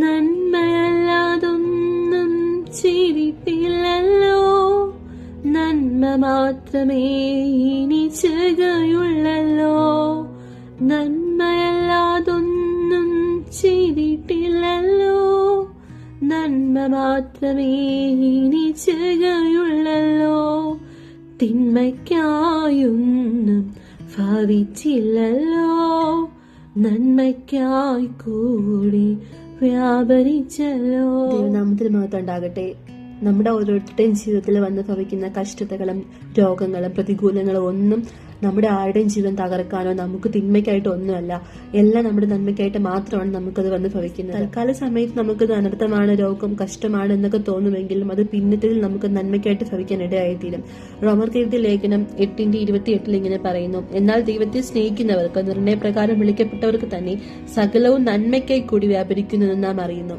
നന്മയല്ലാതൊന്നും ചെയ്തിട്ടില്ലല്ലോ, നന്മ മാത്രമേ ഇനി ചെയ്യുകയുള്ളല്ലോ. നന്മയല്ലാതൊന്നും ചെയ്തിട്ടില്ലല്ലോ, നന്മ മാത്രമേ ഇനി ചെയ്യുകയുള്ളല്ലോ. തിന്മയ്ക്കായൊന്നും ഭവിച്ചില്ലല്ലോ, നന്മയ്ക്കായി കൂടി വ്യാപരിച്ചല്ലോ. ദൈവനാമത്തിന് മഹത്വം ഉണ്ടാകട്ടെ. നമ്മുടെ ഓരോരുത്തരുടെയും ജീവിതത്തിൽ വന്ന് ഭവിക്കുന്ന കഷ്ടതകളും രോഗങ്ങളും പ്രതികൂലങ്ങളും ഒന്നും നമ്മുടെ ആരുടെയും ജീവൻ തകർക്കാനോ നമുക്ക് തിന്മയ്ക്കായിട്ട് ഒന്നുമല്ല. എല്ലാം നമ്മുടെ നന്മയ്ക്കായിട്ട് മാത്രമാണ് നമുക്കത് വന്ന് ഭവിക്കുന്നത്. തൽക്കാല സമയത്ത് നമുക്കത് അനർത്ഥമാണ്, രോഗം കഷ്ടമാണ് എന്നൊക്കെ തോന്നുമെങ്കിലും അത് പിന്നത്തിൽ നമുക്ക് നന്മയ്ക്കായിട്ട് ഭവിക്കാൻ ഇടയായിത്തീരും. റോമർക്കെഴുതിയ ലേഖനം 8:28 ഇങ്ങനെ പറയുന്നു, എന്നാൽ ദൈവത്തെ സ്നേഹിക്കുന്നവർക്ക് നിർണയപ്രകാരം വിളിക്കപ്പെട്ടവർക്ക് തന്നെ സകലവും നന്മയ്ക്കായി കൂടി വ്യാപരിക്കുന്നു എന്ന് നാം അറിയുന്നു.